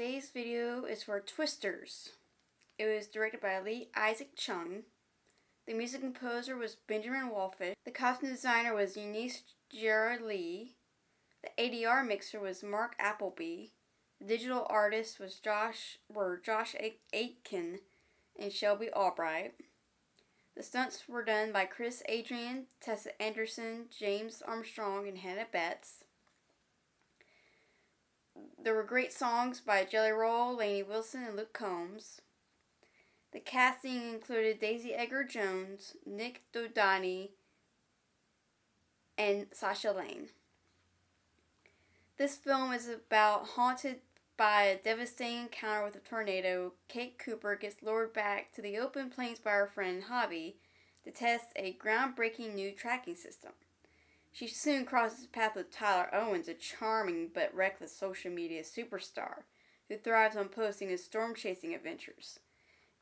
Today's video is for Twisters. It was directed by Lee Isaac Chung. The music composer was Benjamin Wallfish. The costume designer was Eunice Gerard Lee. The ADR mixer was Mark Appleby. The digital artists were Josh Aitken and Shelby Albright. The stunts were done by Chris Adrian, Tessa Anderson, James Armstrong, and Hannah Betts. There were great songs by Jelly Roll, Lainey Wilson, and Luke Combs. The casting included DaisyEdgar-Jones, Nick Dodani, and Sasha Lane. This film is about haunted by a devastating encounter with a tornado. Kate Cooper gets lured back to the open plains by her friend Hobby to test a groundbreaking new tracking system. She soon crosses paths with Tyler Owens, a charming but reckless social media superstar who thrives on posting his storm-chasing adventures.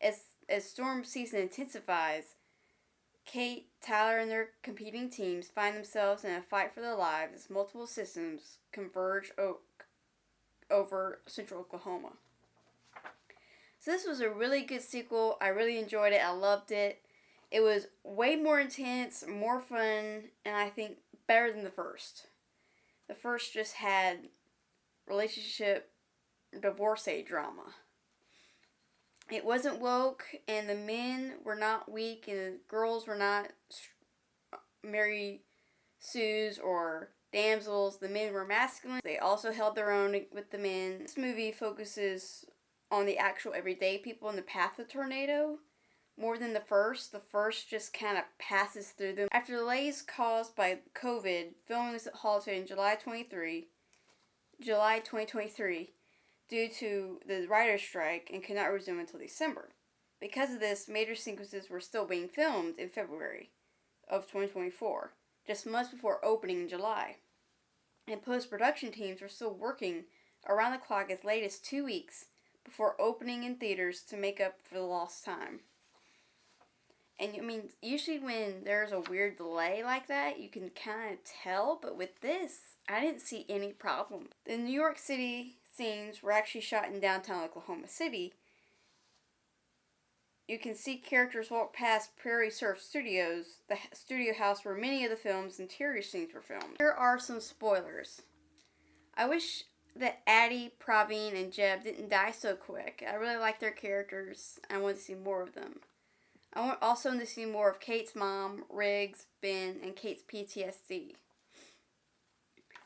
As storm season intensifies, Kate, Tyler, and their competing teams find themselves in a fight for their lives as multiple systems converge over central Oklahoma. So this was a really good sequel. I really enjoyed it. I loved it. It was way more intense, more fun, and I think better than the first. The first just had relationship divorcee drama. It wasn't woke, and the men were not weak, and the girls were not Mary Sues or damsels. The men were masculine. They also held their own with the men. This movie focuses on the actual everyday people in the path of the tornado more than the first. The first just kind of passes through them. After delays caused by COVID, filming was halted in July 2023 due to the writer's strike and could not resume until December. Because of this, major sequences were still being filmed in February of 2024, just months before opening in July. And post-production teams were still working around the clock as late as 2 weeks before opening in theaters to make up for the lost time. And I mean, usually when there's a weird delay like that, you can kind of tell, but with this, I didn't see any problem. The New York City scenes were actually shot in downtown Oklahoma City. You can see characters walk past Prairie Surf Studios, the studio house where many of the film's interior scenes were filmed. Here are some spoilers. I wish that Addie, Praveen, and Jeb didn't die so quick. I really like their characters. I want to see more of them. I want also to see more of Kate's mom, Riggs, Ben, and Kate's PTSD.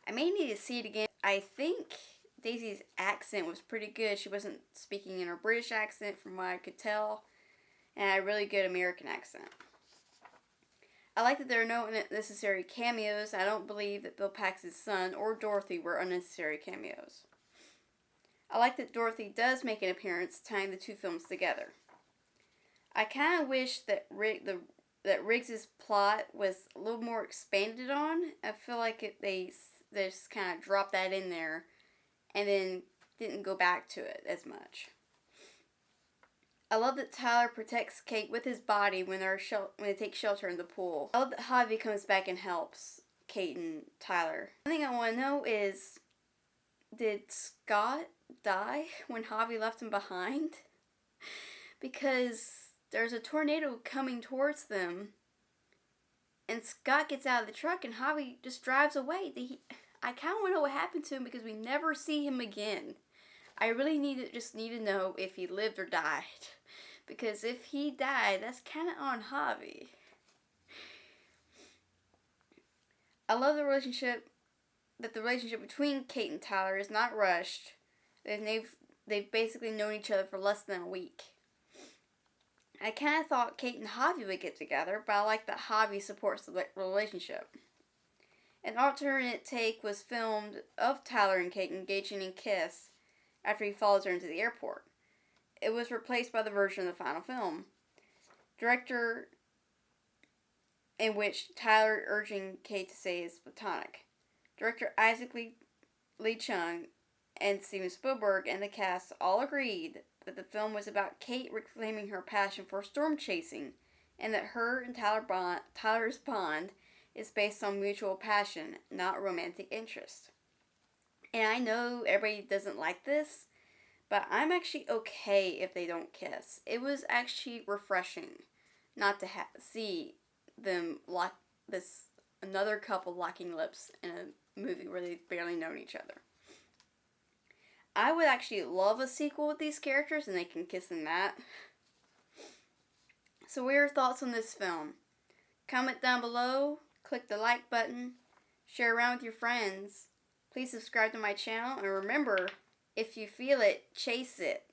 I may need to see it again. I think Daisy's accent was pretty good. She wasn't speaking in her British accent from what I could tell. And had a really good American accent. I like that there are no unnecessary cameos. I don't believe that Bill Pax's son or Dorothy were unnecessary cameos. I like that Dorothy does make an appearance tying the two films together. I kind of wish that Riggs' plot was a little more expanded on. I feel like they just kind of dropped that in there and then didn't go back to it as much. I love that Tyler protects Kate with his body when they take shelter in the pool. I love that Javi comes back and helps Kate and Tyler. One thing I want to know is, did Scott die when Javi left him behind? Because there's a tornado coming towards them, and Scott gets out of the truck and Javi just drives away. I kind of want to know what happened to him because we never see him again. I really need to know if he lived or died. Because if he died, that's kind of on Javi. I love the relationship between Kate and Tyler is not rushed. They've basically known each other for less than a week. I kind of thought Kate and Javi would get together, but I like that Javi supports the relationship. An alternate take was filmed of Tyler and Kate engaging in kiss after he follows her into the airport. It was replaced by the version of the final film. Director in which Tyler urging Kate to say is platonic. Director Isaac Lee Chung and Steven Spielberg and the cast all agreed that the film was about Kate reclaiming her passion for storm chasing, and that her and Tyler's bond is based on mutual passion, not romantic interest. And I know everybody doesn't like this, But I'm actually okay if they don't kiss. It was actually refreshing not to see them lock another couple locking lips in a movie where they've barely known each other. I would actually love a sequel with these characters and they can kiss in that. So what are your thoughts on this film? Comment down below, click the like button, share around with your friends. Please subscribe to my channel, and remember, if you feel it, chase it.